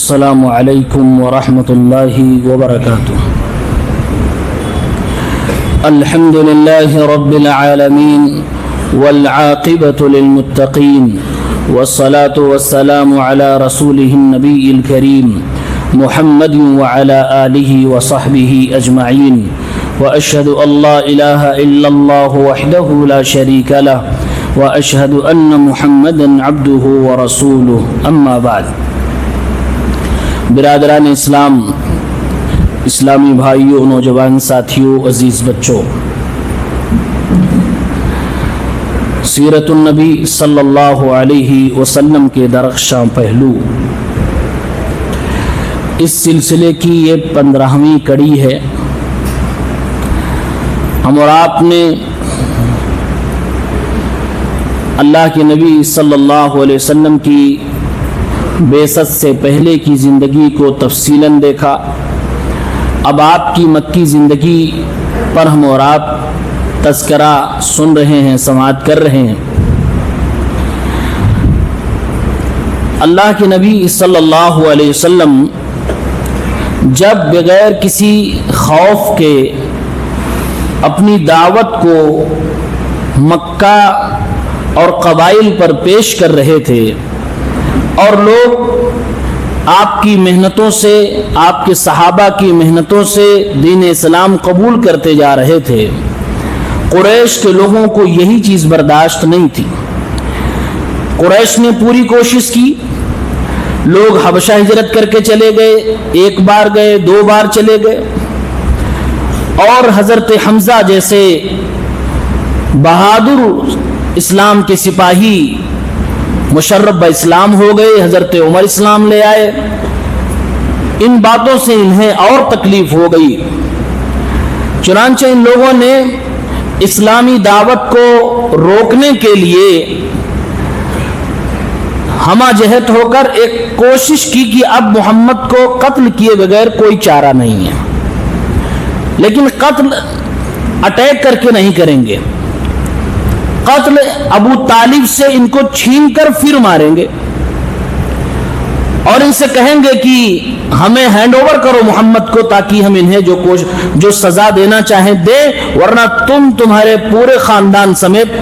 السلام علیکم ورحمۃ اللہ وبرکاتہ۔ الحمد للہ رب العالمین والعاقبۃ للمتقین والصلاة والسلام علی رسولہ النبی الکریم محمد وعلی آلہ وصحبہ اجمعین، واشہد ان لا الہ الا اللہ وحدہ لا شریک لہ واشہد ان محمدا عبدہ ورسولہ، اما بعد۔ برادران اسلام، اسلامی بھائیوں، نوجوان ساتھیوں، عزیز بچوں، سیرت النبی صلی اللہ علیہ وسلم کے درخشاں پہلو، اس سلسلے کی یہ 15ویں کڑی ہے۔ ہم اور آپ نے اللہ کے نبی صلی اللہ علیہ وسلم کی بعثت سے پہلے کی زندگی کو تفصیلاً دیکھا۔ اب آپ کی مکی زندگی پر ہم اور آپ تذکرہ سن رہے ہیں، سماعت کر رہے ہیں۔ اللہ کے نبی صلی اللہ علیہ وسلم جب بغیر کسی خوف کے اپنی دعوت کو مکہ اور قبائل پر پیش کر رہے تھے، اور لوگ آپ کی محنتوں سے، آپ کے صحابہ کی محنتوں سے دین اسلام قبول کرتے جا رہے تھے، قریش کے لوگوں کو یہی چیز برداشت نہیں تھی۔ قریش نے پوری کوشش کی، لوگ حبشہ ہجرت کر کے چلے گئے، ایک بار گئے، 2 بار چلے گئے، اور حضرت حمزہ جیسے بہادر اسلام کے سپاہی مشرف اسلام ہو گئے، حضرت عمر اسلام لے آئے۔ ان باتوں سے انہیں اور تکلیف ہو گئی، چنانچہ ان لوگوں نے اسلامی دعوت کو روکنے کے لیے ہمہ جہت ہو کر ایک کوشش کی کہ اب محمد کو قتل کیے بغیر کوئی چارہ نہیں ہے، لیکن قتل اٹیک کر کے نہیں کریں گے، قتل ابو طالب سے ان کو چھین کر پھر ماریں گے، اور ان سے کہیں گے کہ ہمیں ہینڈ اوور کرو محمد کو، تاکہ ہم انہیں جو سزا دینا چاہیں دے، ورنہ تمہارے پورے خاندان سمیت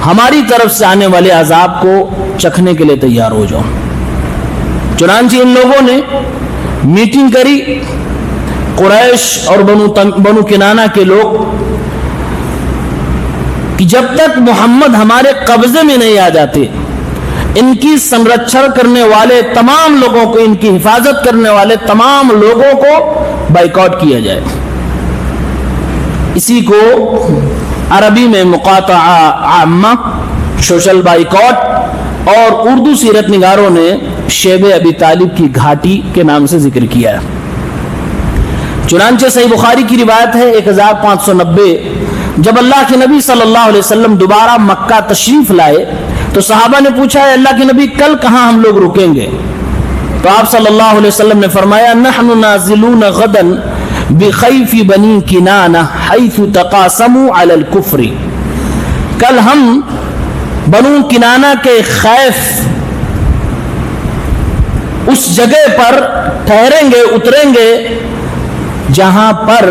ہماری طرف سے آنے والے عذاب کو چکھنے کے لیے تیار ہو جاؤ۔ چنانچہ ان لوگوں نے میٹنگ کری، قریش اور بنو کنانہ کے لوگ، کہ جب تک محمد ہمارے قبضے میں نہیں آ جاتے، ان کی سنرکشن کرنے والے تمام لوگوں کو، ان کی حفاظت کرنے والے تمام لوگوں کو بائیکاٹ کیا جائے۔ اسی کو عربی میں مقاطعہ عامہ، سوشل بائیکاٹ، اور اردو سیرت نگاروں نے شیب ابی طالب کی گھاٹی کے نام سے ذکر کیا ہے۔ چنانچہ صحیح بخاری کی روایت ہے 1590، جب اللہ کے نبی صلی اللہ علیہ وسلم دوبارہ مکہ تشریف لائے تو صحابہ نے پوچھا، اے اللہ کے نبی کل کہاں ہم لوگ رکیں گے؟ تو آپ صلی اللہ علیہ وسلم نے فرمایا، نحن نازلون غدا بخیف بنی کنانہ حیث تقاسموا علی الکفر، کل ہم بنو کنانہ کے خیف اس جگہ پر ٹھہریں گے، اتریں گے جہاں پر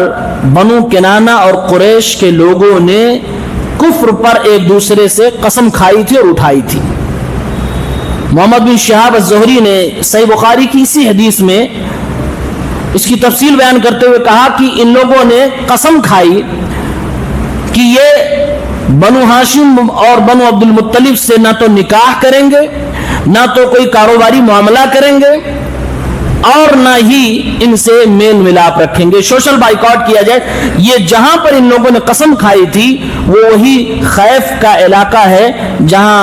بنو کنانہ اور قریش کے لوگوں نے کفر پر ایک دوسرے سے قسم کھائی تھی اور اٹھائی تھی۔ محمد بن شہاب الزہری نے صحیح بخاری کی اسی حدیث میں اس کی تفصیل بیان کرتے ہوئے کہا کہ ان لوگوں نے قسم کھائی کہ یہ بنو ہاشم اور بنو عبد المطلب سے نہ تو نکاح کریں گے، نہ تو کوئی کاروباری معاملہ کریں گے، اور نہ ہی ان سے میل ملاپ رکھیں گے، سوشل بائیکاٹ کیا جائے۔ یہ جہاں پر ان لوگوں نے قسم کھائی تھی وہ وہی خیف کا علاقہ ہے جہاں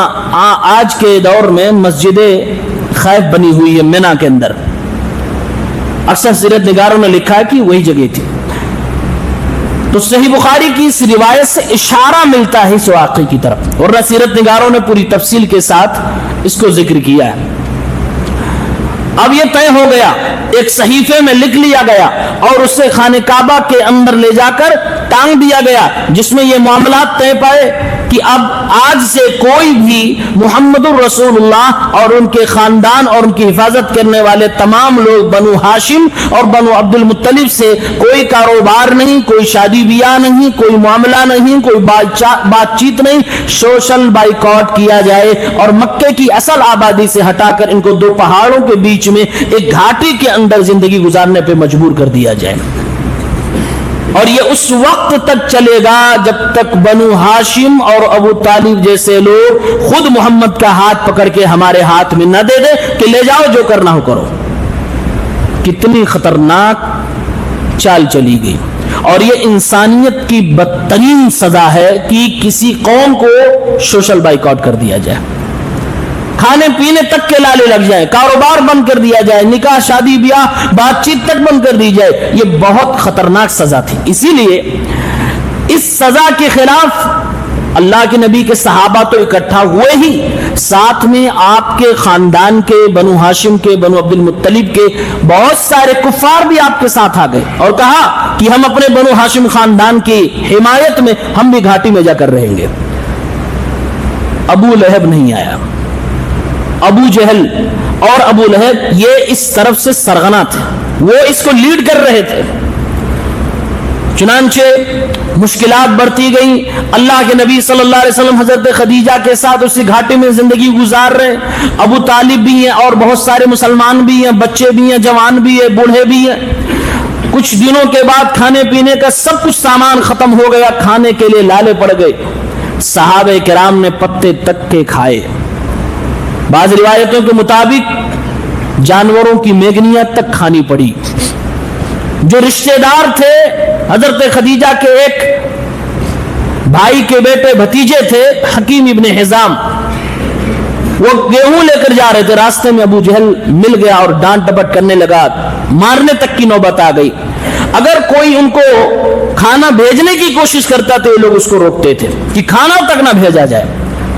آج کے دور میں مسجد خیف بنی ہوئی ہے منی کے اندر۔ اکثر سیرت نگاروں نے لکھا ہے کہ وہی جگہ تھی۔ تو صحیح بخاری کی اس روایت سے اشارہ ملتا ہے اس واقعے کی طرف، ورنہ سیرت نگاروں نے پوری تفصیل کے ساتھ اس کو ذکر کیا ہے۔ اب یہ طے ہو گیا، ایک صحیفے میں لکھ لیا گیا اور اسے خانہ کعبہ کے اندر لے جا کر ٹانگ دیا گیا، جس میں یہ معاملات طے پائے کہ اب آج سے کوئی بھی محمد الرسول اللہ اور ان کے خاندان اور ان کی حفاظت کرنے والے تمام لوگ بنو ہاشم اور بنو عبد المطلب سے کوئی کاروبار نہیں، کوئی شادی بیاہ نہیں، کوئی معاملہ نہیں، کوئی بات چیت نہیں، سوشل بائیکاٹ کیا جائے اور مکے کی اصل آبادی سے ہٹا کر ان کو دو پہاڑوں کے بیچ میں ایک گھاٹی کے اندر زندگی گزارنے پہ مجبور کر دیا جائے۔ اور یہ اس وقت تک چلے گا جب تک بنو ہاشم اور ابو طالب جیسے لوگ خود محمد کا ہاتھ پکڑ کے ہمارے ہاتھ میں نہ دے دے کہ لے جاؤ جو کرنا ہو کرو۔ کتنی خطرناک چال چلی گئی، اور یہ انسانیت کی بدترین سزا ہے کہ کسی قوم کو سوشل بائیکاٹ کر دیا جائے، کھانے پینے تک کے لالے لگ جائیں، کاروبار بند کر دیا جائے، نکاح شادی بیاہ بات چیت تک بند کر دی جائے۔ یہ بہت خطرناک سزا تھی۔ اسی لیے اس سزا کے خلاف اللہ کے نبی کے صحابہ تو اکٹھا ہوئے ہی، ساتھ میں آپ کے خاندان کے بنو ہاشم کے بنو عبد المطلب کے بہت سارے کفار بھی آپ کے ساتھ آ گئے اور کہا کہ ہم اپنے بنو ہاشم خاندان کی حمایت میں ہم بھی گھاٹی میں جا کر رہیں گے۔ ابو لہب نہیں آیا، ابو جہل اور ابو لہب یہ اس طرف سے سرغنا تھے، وہ اس کو لیڈ کر رہے تھے۔ چنانچہ مشکلات بڑھتی گئیں، اللہ کے نبی صلی اللہ علیہ وسلم حضرت خدیجہ کے ساتھ اسی گھاٹی میں زندگی گزار رہے ہیں، ابو طالب بھی ہیں اور بہت سارے مسلمان بھی ہیں، بچے بھی ہیں، جوان بھی ہیں، بوڑھے بھی ہیں۔ کچھ دنوں کے بعد کھانے پینے کا سب کچھ سامان ختم ہو گیا، کھانے کے لیے لالے پڑ گئے، صحابہ کرام نے پتے تک کے کھائے، بعض روایتوں کے مطابق جانوروں کی میگنیاں تک کھانی پڑی۔ جو رشتہ دار تھے حضرت خدیجہ کے ایک بھائی کے بیٹے بھتیجے تھے حکیم ابن حزام، وہ گیہوں لے کر جا رہے تھے، راستے میں ابو جہل مل گیا اور ڈانٹ ڈپٹ کرنے لگا، مارنے تک کی نوبت آ گئی۔ اگر کوئی ان کو کھانا بھیجنے کی کوشش کرتا تو یہ لوگ اس کو روکتے تھے کہ کھانا تک نہ بھیجا جائے۔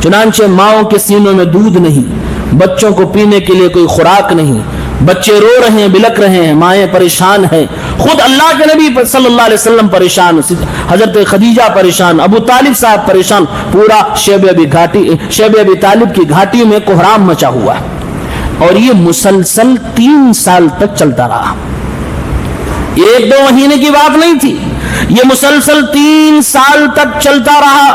چنانچہ ماؤں کے سینوں میں دودھ نہیں، بچوں کو پینے کے لیے کوئی خوراک نہیں، بچے رو رہے ہیں، بلک رہے ہیں، مائیں پریشان ہیں، خود اللہ کے نبی صلی اللہ علیہ وسلم پریشان، حضرت خدیجہ پریشان، ابو طالب صاحب پریشان، پورا شیب ابی طالب کی گھاٹی میں کوہرام مچا ہوا ہے۔ اور یہ مسلسل 3 سال تک چلتا رہا، 1-2 مہینے کی بات نہیں تھی، یہ مسلسل 3 سال تک چلتا رہا،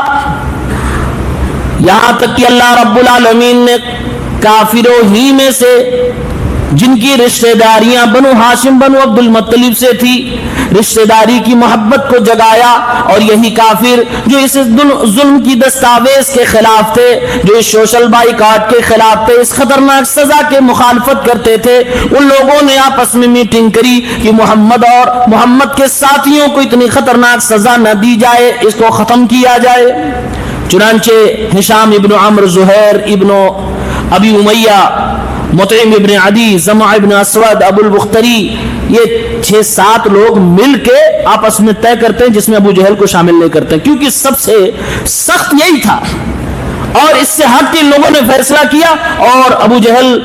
یہاں تک کہ اللہ رب العالمین نے کافروں ہی میں سے جن کی رشتہ داریاں بنو ہاشم بنو عبد المطلب سے تھی، رشتہ داری کی محبت کو جگایا، اور یہی کافر جو اس ظلم کی دستاویز کے خلاف تھے، جو اس سوشل بائیکاٹ کے خلاف تھے، اس خطرناک سزا کے مخالفت کرتے تھے، ان لوگوں نے آپس میں میٹنگ کری کہ محمد اور محمد کے ساتھیوں کو اتنی خطرناک سزا نہ دی جائے، اس کو ختم کیا جائے۔ چنانچہ ہشام ابن عمرو، زہیر ابن ابی امیہ، مطعم ابن عدی، زمع ابن اسود، ابو البختری، یہ 6-7 لوگ مل کے آپس میں طے کرتے ہیں، جس میں ابو جہل کو شامل نہیں کرتے، کیونکہ سب سے سخت یہی تھا، اور اس سے ہٹ کے لوگوں نے فیصلہ کیا اور ابو جہل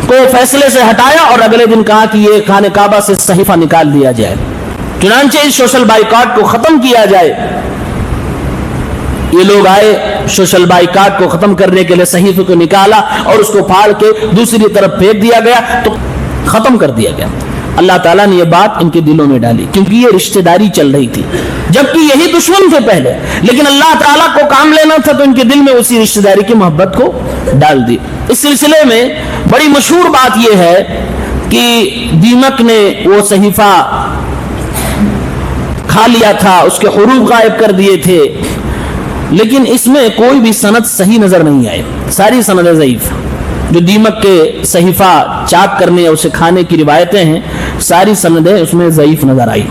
کو فیصلے سے ہٹایا، اور اگلے دن کہا کہ یہ خانہ کعبہ سے صحیفہ نکال دیا جائے، چنانچہ اس سوشل بائیکاٹ کو ختم کیا جائے۔ یہ لوگ آئے، سوشل بائیکاٹ کو ختم کرنے کے لیے صحیفے کو نکالا اور اس کو پھاڑ کے دوسری طرف پھینک دیا گیا، تو ختم کر دیا گیا۔ اللہ تعالیٰ نے یہ بات ان کے دلوں میں ڈالی، کیونکہ یہ رشتہ داری چل رہی تھی، جبکہ یہی دشمن تھے پہلے، لیکن اللہ تعالیٰ کو کام لینا تھا تو ان کے دل میں اسی رشتہ داری کی محبت کو ڈال دی۔ اس سلسلے میں بڑی مشہور بات یہ ہے کہ دیمک نے وہ صحیفہ کھا لیا تھا، اس کے حروف غائب کر دیے تھے، لیکن اس میں کوئی بھی سند صحیح نظر نہیں آئے، ساری سندیں ضعیف۔ جو دیمک کے صحیفہ چاک کرنے اور اسے کھانے کی روایتیں ہیں، ساری سندیں اس میں ضعیف نظر آئی۔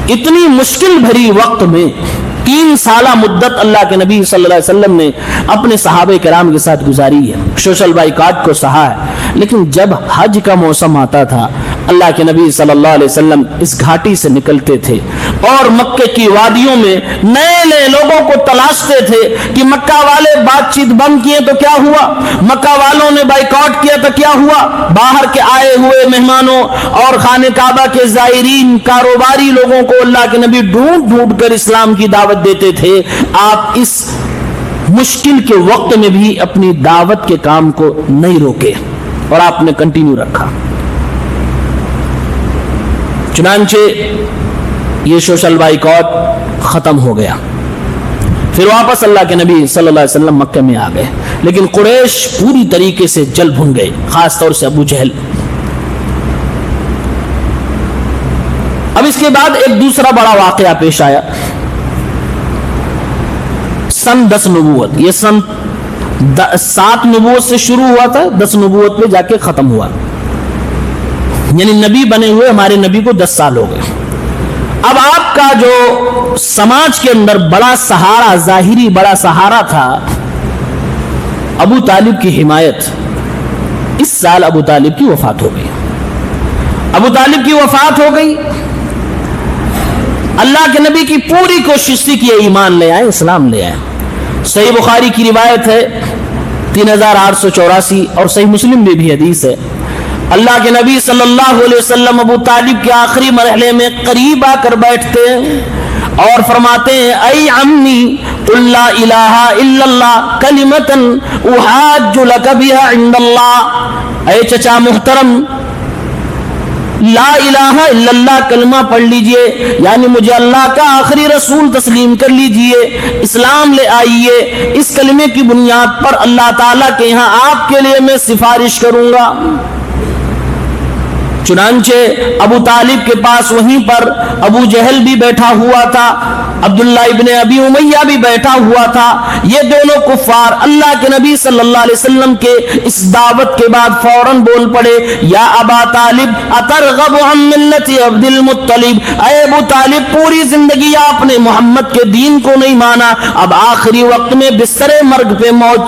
اتنی مشکل بھری وقت میں 3 سالہ مدت اللہ کے نبی صلی اللہ علیہ وسلم نے اپنے صحابہ کرام کے ساتھ گزاری ہے، سوشل بائیکاٹ کو سہا ہے، لیکن جب حج کا موسم آتا تھا، اللہ کے نبی صلی اللہ علیہ وسلم اس گھاٹی سے نکلتے تھے اور مکے کی وادیوں میں نئے نئے لوگوں کو تلاشتے تھے کہ مکہ والے بات چیت بند کیے تو کیا ہوا، مکہ والوں نے بائیکاٹ کیا تو کیا ہوا، باہر کے آئے ہوئے مہمانوں اور خانہ کعبہ کے زائرین کاروباری لوگوں کو اللہ کے نبی ڈھونڈ ڈھونڈ کر اسلام کی دعوت دیتے تھے۔ آپ اس مشکل کے وقت میں بھی اپنی دعوت کے کام کو نہیں روکے اور آپ نے کنٹینیو رکھا۔ چنانچہ یہ سوشل بائیکاٹ ختم ہو گیا، پھر واپس اللہ کے نبی صلی اللہ علیہ وسلم مکہ میں آ گئے، لیکن قریش پوری طریقے سے جل بھن گئے، خاص طور سے ابو جہل۔ اب اس کے بعد ایک دوسرا بڑا واقعہ پیش آیا، سن 10 نبوت۔ یہ سن 7 نبوت سے شروع ہوا تھا، 10 نبوت پہ جا کے ختم ہوا، یعنی نبی بنے ہوئے ہمارے نبی کو 10 سال ہو گئے۔ اب آپ کا جو سماج کے اندر بڑا سہارا، ظاہری بڑا سہارا تھا، ابو طالب کی حمایت، اس سال ابو طالب کی وفات ہو گئی۔ ابو طالب کی وفات ہو گئی، اللہ کے نبی کی پوری کوشش تھی کہ ایمان لے آئے، اسلام لے آئے۔ صحیح بخاری کی روایت ہے 3884 اور صحیح مسلم میں بھی حدیث ہے، اللہ کے نبی صلی اللہ علیہ وسلم ابو طالب کے آخری مرحلے میں قریب آ کر بیٹھتے ہیں اور فرماتے ہیں، اے عمی قل لا الہ الا اللہ کلمۃ احاج لک بها عند اللہ، اے چچا محترم لا الہ الا اللہ کلمہ پڑھ لیجئے، یعنی مجھے اللہ کا آخری رسول تسلیم کر لیجئے، اسلام لے آئیے، اس کلمے کی بنیاد پر اللہ تعالیٰ کے یہاں آپ کے لیے میں سفارش کروں گا۔ چنانچہ ابو طالب کے پاس وہیں پر ابو جہل بھی بیٹھا ہوا تھا، عبداللہ ابن ابی امیہ بھی بیٹھا ہوا تھا۔ یہ دونوں کفار اللہ کے نبی صلی اللہ علیہ وسلم کے اس دعوت کے بعد فوراً بول پڑے، یا ابا طالب اترغب عن ملت عبد المطلب، اے ابو طالب پوری زندگی آپ نے محمد کے دین کو نہیں مانا، اب آخری وقت میں بستر مرگ پہ موت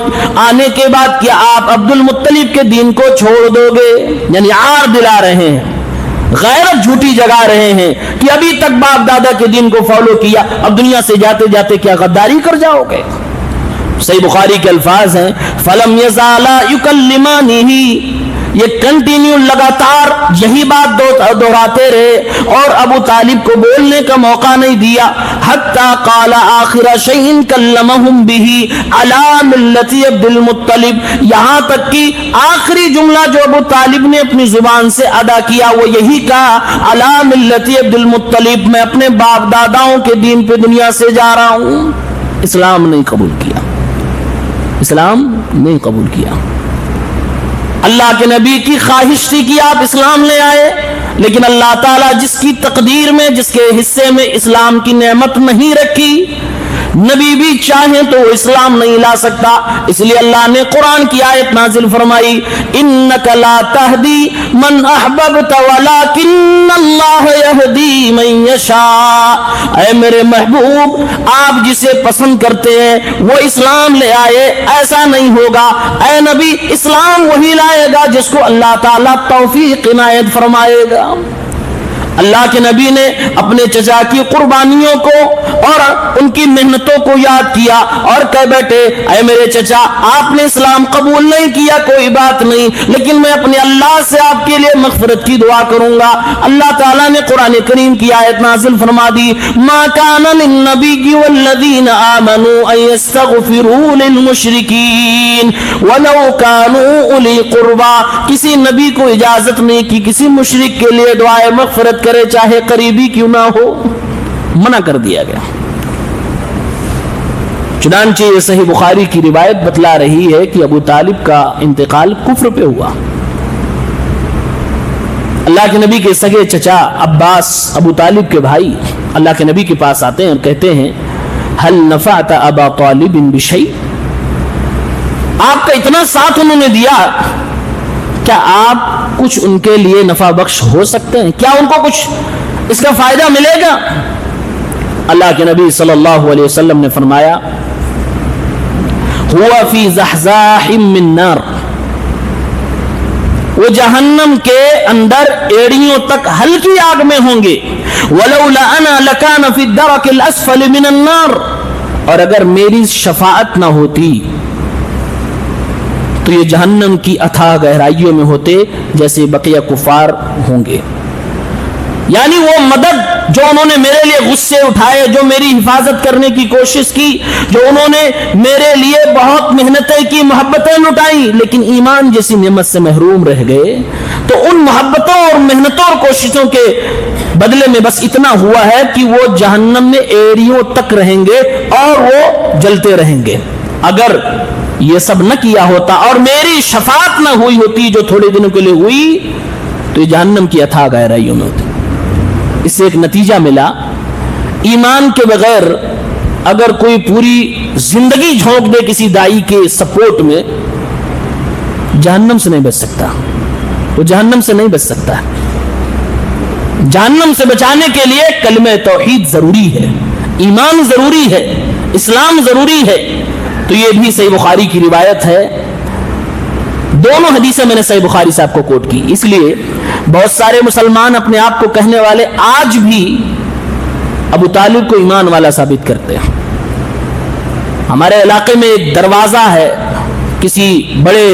آنے کے بعد کیا آپ عبد المطلب کے دین کو چھوڑ دو گے؟ یعنی عار دلا رہے ہیں، غیرت جھوٹی جگا رہے ہیں کہ ابھی تک باپ دادا کے دین کو فالو کیا، اب دنیا سے جاتے جاتے کیا غداری کر جاؤ گے؟ صحیح بخاری کے الفاظ ہیں، فَلَمْ يَزَالَا يُكَلِّمَانِهِ، یہ کنٹینیو لگاتار یہی بات دہراتے رہے اور ابو طالب کو بولنے کا موقع نہیں دیا، حتی قال آخر شیء کلمہم بہ علی ملت عبد المطلب، یہاں تک کہ آخری جملہ جو ابو طالب نے اپنی زبان سے ادا کیا وہ یہی کہا، علی ملت عبد المطلب، میں اپنے باپ داداؤں کے دین پہ دنیا سے جا رہا ہوں۔ اسلام نہیں قبول کیا، اسلام نہیں قبول کیا۔ اللہ کے نبی کی خواہش تھی کہ آپ اسلام لے آئے، لیکن اللہ تعالیٰ جس کی تقدیر میں، جس کے حصے میں اسلام کی نعمت نہیں رکھی، نبی بھی چاہیں تو وہ اسلام نہیں لا سکتا۔ اس لیے اللہ نے قرآن کی آیت نازل فرمائی، انک لا تہدی من احببت ولکن اللہ یہدی من یشاء، اے میرے محبوب آپ جسے پسند کرتے ہیں وہ اسلام لے آئے، ایسا نہیں ہوگا، اے نبی اسلام وہی لائے گا جس کو اللہ تعالیٰ توفیق عنایت فرمائے گا۔ اللہ کے نبی نے اپنے چچا کی قربانیوں کو اور ان کی محنتوں کو یاد کیا اور کہہ بیٹھے، اے میرے چچا آپ نے اسلام قبول نہیں کیا کوئی بات نہیں، لیکن میں اپنے اللہ سے آپ کے لیے مغفرت کی دعا کروں گا۔ اللہ تعالیٰ نے قرآن کریم کی آیت نازل فرما دی، ما کان للنبی والذین آمنوا ان یستغفروا للمشرکین ولو کانوا اولی قربا، کسی نبی کو اجازت نہیں کی کسی مشرک کے لیے دعائے مغفرت کرے چاہے قریبی کیوں نہ ہو، منع کر دیا گیا۔ چنانچہ یہ صحیح بخاری کی روایت بتلا رہی ہے کہ ابو طالب کا انتقال کفر پہ ہوا۔ اللہ کے نبی کے سگے چچا عباس ابو طالب کے بھائی اللہ کے نبی کے پاس آتے ہیں اور کہتے ہیں، هل نفعت ابا طالب بشیء، آپ کا اتنا ساتھ انہوں نے دیا، کیا آپ کچھ ان کے لیے نفع بخش ہو سکتے ہیں؟ کیا ان کو کچھ اس کا فائدہ ملے گا؟ اللہ کے نبی صلی اللہ علیہ وسلم نے فرمایا، هو فی زحزاح من نار، وہ جہنم کے اندر ایڑیوں تک ہلکی آگ میں ہوں گے. وَلَوْلَا أَنَا لَكَانَ فِي الدَّرَكِ الْأَسْفَلِ مِنَ النَّارِ, اور اگر میری شفاعت نہ ہوتی تو یہ جہنم کی اتھاہ گہرائیوں میں ہوتے جیسے بقیہ کفار ہوں گے. یعنی وہ مدد جو انہوں نے میرے لیے غصے اٹھائے, جو میری حفاظت کرنے کی کوشش کی, جو انہوں نے میرے لیے بہت محنتیں کی, محبتیں لٹائیں, لیکن ایمان جیسی نعمت سے محروم رہ گئے, تو ان محبتوں اور محنتوں اور کوششوں کے بدلے میں بس اتنا ہوا ہے کہ وہ جہنم میں ایڑیوں تک رہیں گے اور وہ جلتے رہیں گے. اگر یہ سب نہ کیا ہوتا اور میری شفاعت نہ ہوئی ہوتی جو تھوڑے دنوں کے لیے ہوئی, تو یہ جہنم کی اتھاہ گہرائیوں میں ہوتی. اس سے ایک نتیجہ ملا, ایمان کے بغیر اگر کوئی پوری زندگی جھونک دے کسی دائی کے سپورٹ میں, جہنم سے نہیں بچ سکتا, وہ جہنم سے نہیں بچ سکتا. جہنم سے بچانے کے لیے کلمہ توحید ضروری ہے, ایمان ضروری ہے, اسلام ضروری ہے. تو یہ بھی صحیح بخاری کی روایت ہے. دونوں حدیثیں میں نے صحیح بخاری صاحب کو کوٹ کی. اس لیے بہت سارے مسلمان اپنے آپ کو کہنے والے آج بھی ابو طالب کو ایمان والا ثابت کرتے ہیں. ہمارے علاقے میں ایک دروازہ ہے, کسی بڑے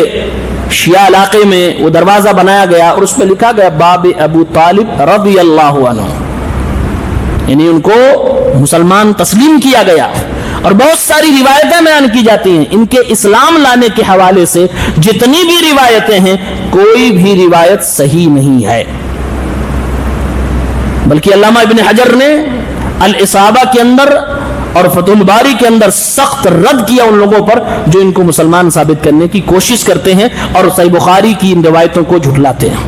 شیعہ علاقے میں وہ دروازہ بنایا گیا اور اس پہ لکھا گیا باب ابو طالب رضی اللہ عنہ, یعنی ان کو مسلمان تسلیم کیا گیا. اور بہت ساری روایتیں بیان کی جاتی ہیں ان کے اسلام لانے کے حوالے سے. جتنی بھی روایتیں ہیں کوئی بھی روایت صحیح نہیں ہے, بلکہ علامہ ابن حجر نے الاصابہ کے اندر اور فتح الباری کے اندر سخت رد کیا ان لوگوں پر جو ان کو مسلمان ثابت کرنے کی کوشش کرتے ہیں اور صحیح بخاری کی ان روایتوں کو جھٹلاتے ہیں.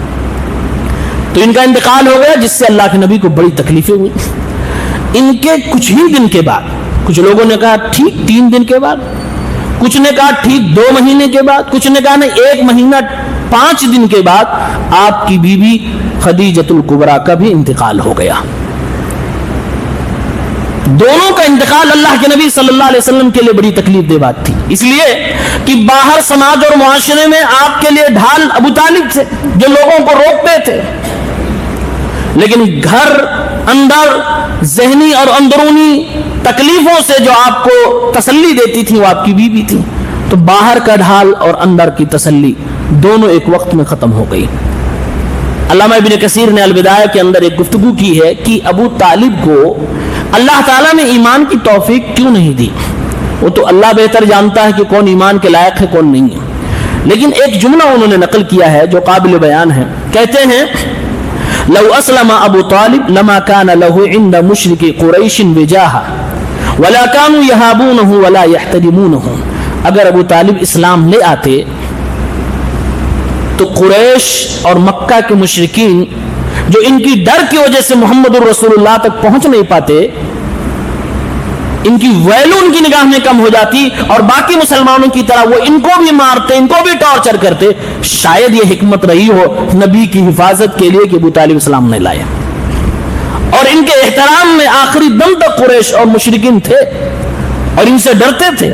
تو ان کا انتقال ہو گیا, جس سے اللہ کے نبی کو بڑی تکلیفیں ہوئی. ان کے کچھ ہی دن کے بعد, کچھ لوگوں نے کہا ٹھیک 3 دن کے بعد, کچھ نے کہا ٹھیک 2 مہینے کے بعد, کچھ نے کہا نہیں 1 مہینہ 5 دن کے بعد آپ کی بیوی خدیجۃ الکبریٰ کا بھی انتقال ہو گیا. دونوں کا انتقال اللہ کے نبی صلی اللہ علیہ وسلم کے لیے بڑی تکلیف دہ بات تھی, اس لیے کہ باہر سماج اور معاشرے میں آپ کے لیے ڈھال ابو طالب تھے جو لوگوں کو روکتے تھے, لیکن گھر اندر ذہنی اور اندرونی تکلیفوں سے جو آپ کو تسلی دیتی تھی وہ آپ کی بیوی تھی. تو باہر کا ڈھال اور اندر کی تسلی دونوں ایک وقت میں ختم ہو گئی. علامہ ابن کثیر نے البدایہ کے اندر ایک گفتگو کی ہے کہ ابو طالب کو اللہ تعالیٰ نے ایمان کی توفیق کیوں نہیں دی. وہ تو اللہ بہتر جانتا ہے کہ کون ایمان کے لائق ہے کون نہیں ہے, لیکن ایک جملہ انہوں نے نقل کیا ہے جو قابل بیان ہے. کہتے ہیں لو اسلم ابو طالب لما كان له عند مشرك قریش وجاهه ولا كانوا يهابونه ولا يحترمونه. اگر ابو طالب اسلام لے آتے تو قریش اور مکہ کے مشرکین جو ان کی ڈر کی وجہ سے محمد الرسول اللہ تک پہنچ نہیں پاتے, ان کی ویلو ان کی نگاہ میں کم ہو جاتی اور باقی مسلمانوں کی طرح وہ ان کو بھی مارتے, ان کو بھی ٹارچر کرتے. شاید یہ حکمت رہی ہو نبی کی حفاظت کے لیے کہ ابو طالب اسلام نہیں لائے. اور ان کے احترام میں آخری دم تک قریش اور مشرکین تھے اور ان سے ڈرتے تھے,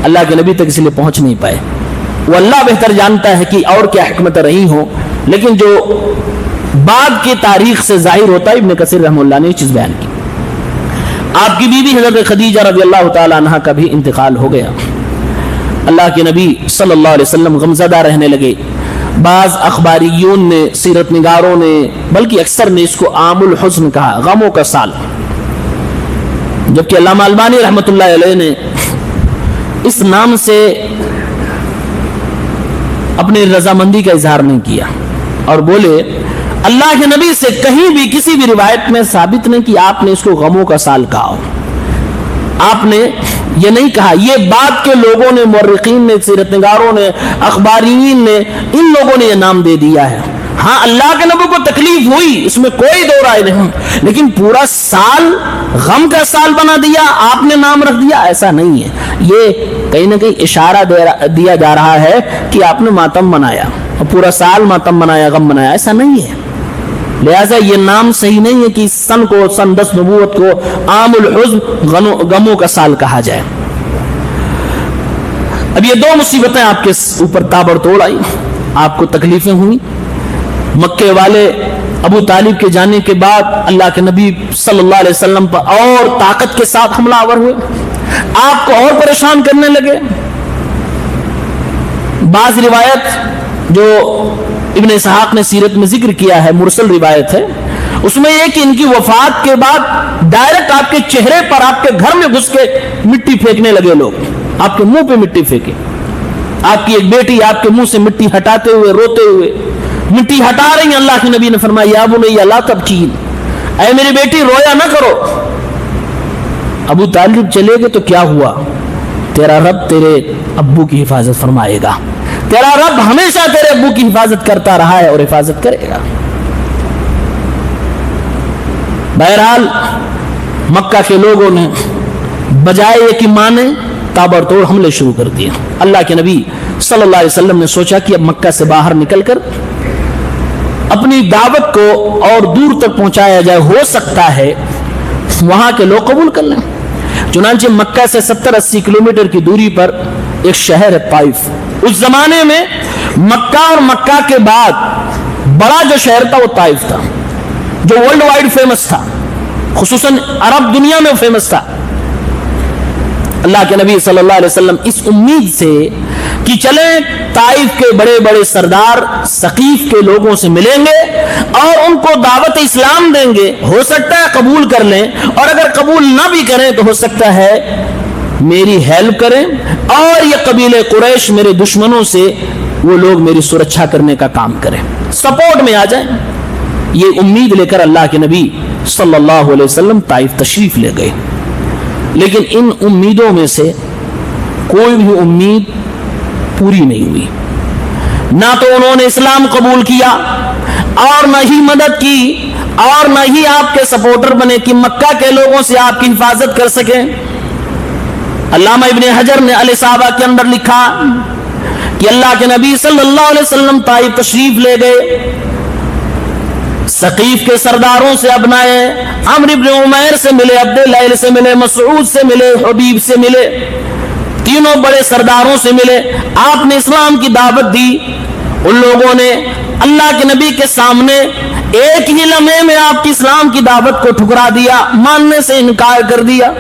اللہ کے نبی تک اس لیے پہنچ نہیں پائے. وہ اللہ بہتر جانتا ہے کہ اور کیا حکمتیں رہی ہوں, لیکن جو بعد کی تاریخ سے ظاہر ہوتا ہے, ابن کثیر رحمہ اللہ نے یہ چیز بیان کی. آپ کی بیوی حضرت خدیجہ رضی اللہ تعالی عنہا کا بھی انتقال ہو گیا. اللہ کے نبی صلی اللہ علیہ وسلم غمزدہ رہنے لگے. بعض اخباریون نے, سیرت نگاروں نے, بلکہ اکثر نے اس کو عام الحزن کہا, غموں کا سال, جبکہ علامہ البانی رحمۃ اللہ علیہ نے اس نام سے اپنی رضامندی کا اظہار نہیں کیا اور بولے اللہ کے نبی سے کہیں بھی کسی بھی روایت میں ثابت نہیں کہ آپ نے اس کو غموں کا سال کہا ہو. آپ نے یہ نہیں کہا, یہ بعد کے لوگوں نے, مورخین نے, سیرت نگاروں نے, اخبارین نے, ان لوگوں نے یہ نام دے دیا ہے. ہاں اللہ کے نبی کو تکلیف ہوئی, اس میں کوئی دو رائے نہیں, لیکن پورا سال غم کا سال بنا دیا, آپ نے نام رکھ دیا, ایسا نہیں ہے. یہ کہیں نہ کہیں اشارہ دیا جا رہا ہے کہ آپ نے ماتم منایا, پورا سال ماتم منایا, غم منایا, ایسا نہیں ہے. لہٰذا یہ نام صحیح نہیں ہے کہ سن کو, سن 10 نبوت کو عام الحزن, غموں کا سال کہا جائے. اب یہ 2 مصیبتیں آپ کے اوپر تابڑ توڑ آئی. آپ کو تکلیفیں ہوئی. مکے والے ابو طالب کے جانے کے بعد اللہ کے نبی صلی اللہ علیہ وسلم پر اور طاقت کے ساتھ حملہ آور ہوئے, آپ کو اور پریشان کرنے لگے. بعض روایت جو ابن اسحاق نے سیرت میں ذکر کیا ہے, مرسل روایت ہے, اس میں یہ کہ ان کی وفات کے بعد ڈائریکٹ آپ کے چہرے پر, آپ کے گھر میں گھس کے مٹی پھینکنے لگے لوگ, آپ کے منہ پہ مٹی پھینکے. آپ کی ایک بیٹی آپ کے منہ سے مٹی ہٹاتے ہوئے, روتے ہوئے مٹی ہٹا رہی ہیں. اللہ کے نبی نے فرمایا یا بنی لا تبکی, اے میری بیٹی رویا نہ کرو. ابو طالب چلے گئے تو کیا ہوا؟ تیرا رب تیرے ابو کی حفاظت فرمائے گا, تیرا رب ہمیشہ تیرے ابو کی حفاظت کرتا رہا ہے اور حفاظت کرے گا. بہرحال مکہ کے لوگوں نے بجائے یہ کہ مانے, تابڑتوڑ حملے شروع کر دیے. اللہ کے نبی صلی اللہ علیہ وسلم نے سوچا کہ اب مکہ سے باہر نکل کر اپنی دعوت کو اور دور تک پہنچایا جائے, ہو سکتا ہے وہاں کے لوگ قبول کر لیں. چنانچہ مکہ سے 70-80 کلومیٹر کی دوری پر ایک شہر ہے طائف. اس زمانے میں مکہ اور مکہ کے بعد بڑا جو شہر تھا وہ طائف تھا, جو ورلڈ وائڈ فیمس تھا, خصوصاً عرب دنیا میں فیمس تھا. اللہ کے نبی صلی اللہ علیہ وسلم اس امید سے کہ چلیں طائف کے بڑے بڑے سردار ثقیف کے لوگوں سے ملیں گے اور ان کو دعوت اسلام دیں گے, ہو سکتا ہے قبول کر لیں, اور اگر قبول نہ بھی کریں تو ہو سکتا ہے میری ہیلپ کریں, اور یہ قبیلے قریش میرے دشمنوں سے وہ لوگ میری سرکشا کرنے کا کام کریں, سپورٹ میں آ جائیں. یہ امید لے کر اللہ کے نبی صلی اللہ علیہ وسلم طائف تشریف لے گئے. لیکن ان امیدوں میں سے کوئی بھی امید پوری نہیں ہوئی. نہ تو انہوں نے اسلام قبول کیا, اور نہ ہی مدد کی, اور نہ ہی آپ کے سپورٹر بنے کہ مکہ کے لوگوں سے آپ کی حفاظت کر سکیں. علامہ ابن حجر نے الاصابہ کے اندر لکھا کہ اللہ کے نبی صلی اللہ علیہ وسلم طائف تشریف لے گئے, ثقیف کے سرداروں سے ابنائے عمرو بن عمیر سے ملے, عبد اللیل سے ملے, مسعود سے ملے, حبیب سے ملے, تینوں بڑے سرداروں سے ملے. آپ نے اسلام کی دعوت دی. ان لوگوں نے اللہ کے نبی کے سامنے ایک ہی لمحے میں آپ کی اسلام کی دعوت کو ٹھکرا دیا, ماننے سے انکار کر دیا.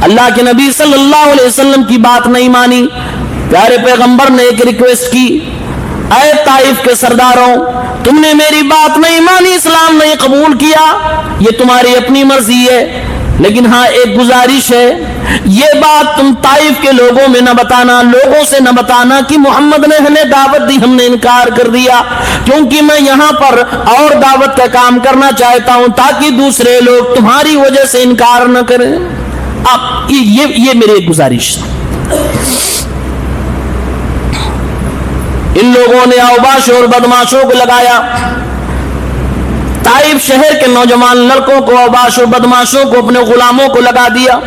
اللہ کے نبی صلی اللہ علیہ وسلم کی بات نہیں مانی. پیارے پیغمبر نے ایک ریکویسٹ کی, اے طائف کے سرداروں, تم نے میری بات نہیں مانی, اسلام نہیں قبول کیا, یہ تمہاری اپنی مرضی ہے, لیکن ہاں ایک گزارش ہے, یہ بات تم طائف کے لوگوں میں نہ بتانا, لوگوں سے نہ بتانا کہ محمد نے ہمیں دعوت دی, ہم نے انکار کر دیا, کیونکہ میں یہاں پر اور دعوت کا کام کرنا چاہتا ہوں تاکہ دوسرے لوگ تمہاری وجہ سے انکار نہ کریں. اب یہ میری ایک گزارش ہے. ان لوگوں نے اوباشوں اور بدماشوں کو لگایا. طائف شہر کے نوجوان لڑکوں کو, اوباش اور بدماشوں کو, اپنے غلاموں کو لگا دیا.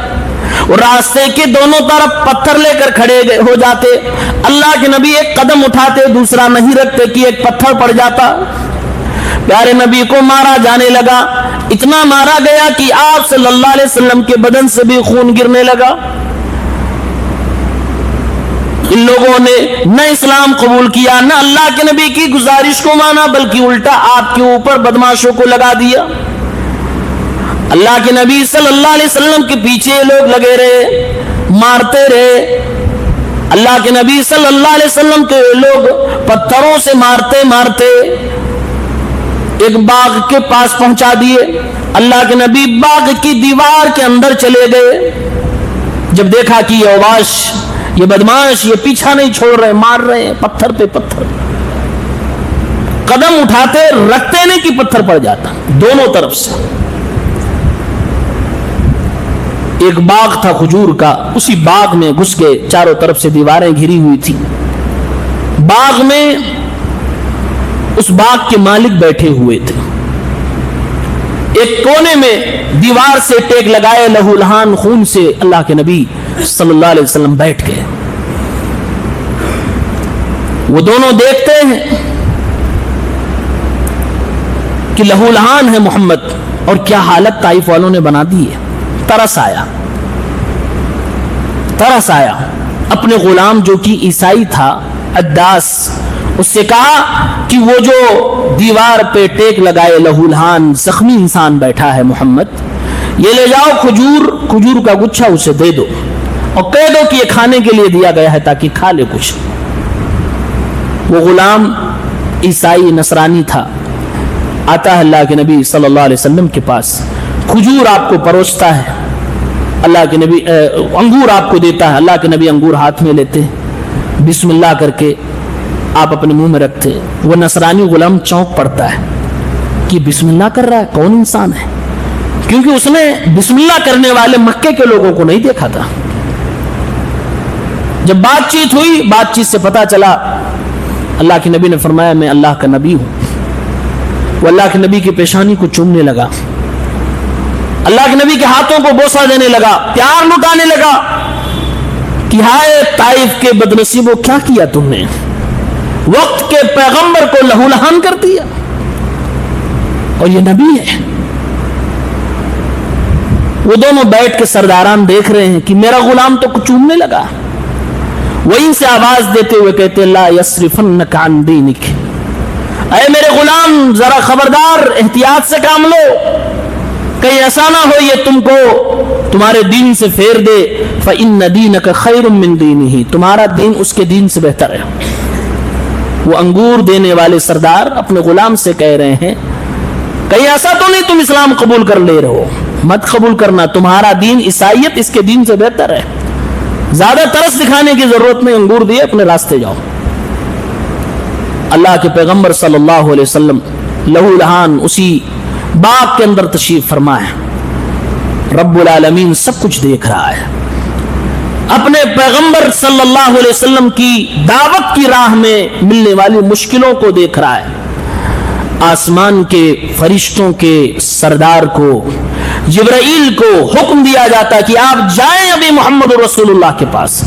اور راستے کے دونوں طرف پتھر لے کر کھڑے ہو جاتے. اللہ کے نبی ایک قدم اٹھاتے دوسرا نہیں رکھتے کہ ایک پتھر پڑ جاتا. پیارے نبی کو مارا جانے لگا, اتنا مارا گیا کہ آپ صلی اللہ علیہ وسلم کے بدن سے بھی خون گرنے لگا. ان لوگوں نے نہ اسلام قبول کیا, نہ اللہ کے نبی کی گزارش کو مانا, بلکہ الٹا آپ کے اوپر بدماشوں کو لگا دیا. اللہ کے نبی صلی اللہ علیہ وسلم کے پیچھے لوگ لگے رہے, مارتے رہے. اللہ کے نبی صلی اللہ علیہ وسلم کے لوگ پتھروں سے مارتے مارتے ایک باغ کے پاس پہنچا دیے. اللہ کے نبی باغ کی دیوار کے اندر چلے گئے. جب دیکھا کہ یہ اوباش, یہ بدماش, یہ پیچھا نہیں چھوڑ رہے, مار رہے ہیں پتھر پہ پتھر, قدم اٹھاتے رکھتے نہیں کہ پتھر پڑ جاتا دونوں طرف سے. ایک باغ تھا کھجور کا, اسی باغ میں گھس کے چاروں طرف سے دیواریں گھری ہوئی تھی. باغ میں اس باغ کے مالک بیٹھے ہوئے تھے. ایک کونے میں دیوار سے ٹیک لگائے, لہو لہان خون سے اللہ کے نبی صلی اللہ علیہ وسلم بیٹھ گئے. وہ دونوں دیکھتے ہیں کہ لہو لہان ہے محمد, اور کیا حالت طائف والوں نے بنا دی ہے. ترس آیا اپنے غلام جو کہ عیسائی تھا, اداس, اس سے کہا کہ وہ جو دیوار پہ ٹیک لگائے لہولہان زخمی انسان بیٹھا ہے محمد، یہ لے جاؤ کھجور کا گچھا اسے دے دو اور کہہ دو کہ یہ کھانے کے لیے دیا گیا ہے تاکہ کھا لے کچھ۔ وہ غلام عیسائی نصرانی تھا، آتا ہے اللہ کے نبی صلی اللہ علیہ وسلم کے پاس، کھجور آپ کو پروستا ہے، اللہ کے نبی انگور آپ کو دیتا ہے، اللہ کے نبی انگور ہاتھ میں لیتے، بسم اللہ کر کے آپ اپنے منہ میں رکھتے۔ وہ نصرانی غلام چونک پڑتا ہے کہ بسم اللہ کر رہا ہے، کون انسان ہے؟ کیونکہ اس نے بسم اللہ کرنے والے مکے کے لوگوں کو نہیں دیکھا تھا۔ جب بات چیت ہوئی، بات چیت سے پتا چلا، اللہ کے نبی نے فرمایا میں اللہ کا نبی ہوں۔ وہ اللہ کے نبی کی پیشانی کو چومنے لگا، اللہ کے نبی کے ہاتھوں کو بوسہ دینے لگا، پیار لٹانے لگا کہ ہائے طائف کے بدنصیبوں، کیا کیا تم نے؟ وقت کے پیغمبر کو لہولہان کر دیا، اور یہ نبی ہے۔ وہ دونوں بیٹھ کے سرداران دیکھ رہے ہیں کہ میرا غلام تو کچھ چومنے لگا۔ وہیں سے آواز دیتے ہوئے کہتے لا یصرفنک عن دینک، اے میرے غلام ذرا خبردار، احتیاط سے کام لو، کہیں ایسا نہ ہو یہ تم کو تمہارے دین سے پھیر دے۔ فإن دینک خیر من دینہ، تمہارا دین اس کے دین سے بہتر ہے۔ وہ انگور دینے والے سردار اپنے غلام سے کہہ رہے ہیں کہیں ایسا تو نہیں تم اسلام قبول کر لے رہے ہو؟ مت قبول کرنا، تمہارا دین عیسائیت اس کے دین سے بہتر ہے، زیادہ ترس دکھانے کی ضرورت نہیں، انگور دیے اپنے راستے جاؤ۔ اللہ کے پیغمبر صلی اللہ علیہ وسلم لہولہان اسی باغ کے اندر تشریف فرما ہے، رب العالمین سب کچھ دیکھ رہا ہے، اپنے پیغمبر صلی اللہ علیہ وسلم کی دعوت کی راہ میں ملنے والی مشکلوں کو دیکھ رہا ہے۔ آسمان کے فرشتوں کے سردار کو جبرائیل کو حکم دیا جاتا کہ آپ جائیں ابھی محمد رسول اللہ کے پاس،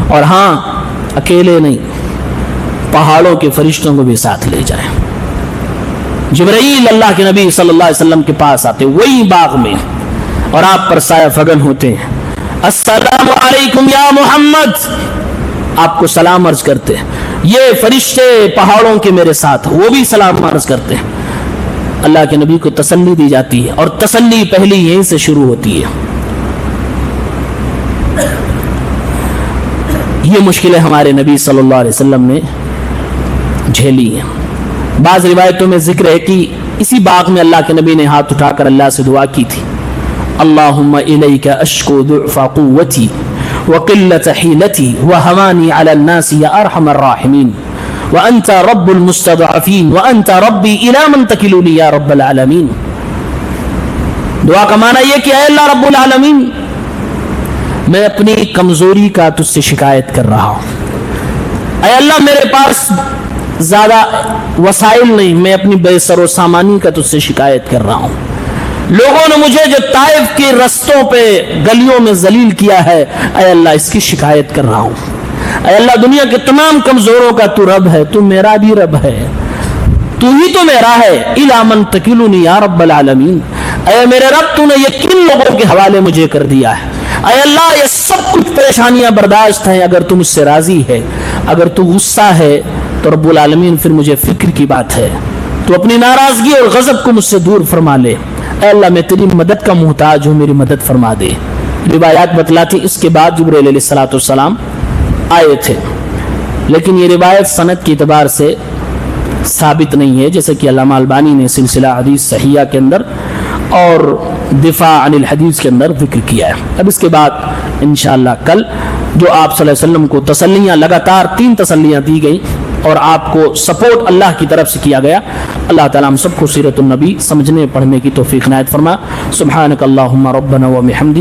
اور ہاں اکیلے نہیں، پہاڑوں کے فرشتوں کو بھی ساتھ لے جائیں۔ جبرائیل اللہ کے نبی صلی اللہ علیہ وسلم کے پاس آتے وہی باغ میں، اور آپ پر سایہ فگن ہوتے ہیں، السلام علیکم یا محمد، آپ کو سلام عرض کرتے ہیں۔ یہ فرشتے پہاڑوں کے میرے ساتھ، وہ بھی سلام عرض کرتے ہیں۔ اللہ کے نبی کو تسلی دی جاتی ہے، اور تسلی پہلی یہیں سے شروع ہوتی ہے۔ یہ مشکلیں ہمارے نبی صلی اللہ علیہ وسلم نے جھیلی ہیں۔ بعض روایتوں میں ذکر ہے کہ اسی باغ میں اللہ کے نبی نے ہاتھ اٹھا کر اللہ سے دعا کی تھی، اللہم الیک اشکو ضعف قوتی وقلت حیلتی وہوانی علی الناس یا ارحم الراحمین وانت رب المستضعفین وانت ربی الی من تکلونی یا رب العالمین۔ دعا کا معنی یہ کہ اے اللہ رب العالمین، میں اپنی کمزوری کا تجھ سے شکایت کر رہا ہوں، اے اللہ میرے پاس زیادہ وسائل نہیں، میں اپنی بے سر و سامانی کا تجھ سے شکایت کر رہا ہوں۔ لوگوں نے مجھے جو طائف کے رستوں پہ گلیوں میں ذلیل کیا ہے، اے اللہ اس کی شکایت کر رہا ہوں۔ اے اللہ دنیا کے تمام کمزوروں کا تو رب ہے، تو میرا بھی رب ہے، تو ہی تو میرا ہے، الی من تکلونی یا رب العالمین، اے میرے رب تو نے یہ کن لوگوں کے حوالے مجھے کر دیا ہے؟ اے اللہ یہ سب کچھ پریشانیاں برداشت ہیں اگر تو مجھ سے راضی ہے، اگر تو غصہ ہے تو رب العالمین پھر مجھے فکر کی بات ہے، تو اپنی ناراضگی اور غضب کو مجھ سے دور فرما لے۔ اے اللہ میں تیری مدد کا محتاج ہوں، میری مدد فرما دے۔ روایات بتلاتی اس کے بعد جبرائیل علیہ السلام آئے تھے، لیکن یہ روایت سند کے اعتبار سے ثابت نہیں ہے، جیسے کہ علامہ البانی نے سلسلہ حدیث صحیحہ کے اندر اور دفاع عن الحدیث کے اندر ذکر کیا ہے۔ اب اس کے بعد انشاءاللہ کل جو آپ صلی اللہ علیہ وسلم کو تسلیاں، لگاتار 3 تسلیاں دی گئی اور آپ کو سپورٹ اللہ کی طرف سے کیا گیا، اللہ تعالیٰ ہم سب کو سیرت النبی سمجھنے پڑھنے کی توفیق عنایت فرما۔ سبحانک اللہم ربنا و بحمدک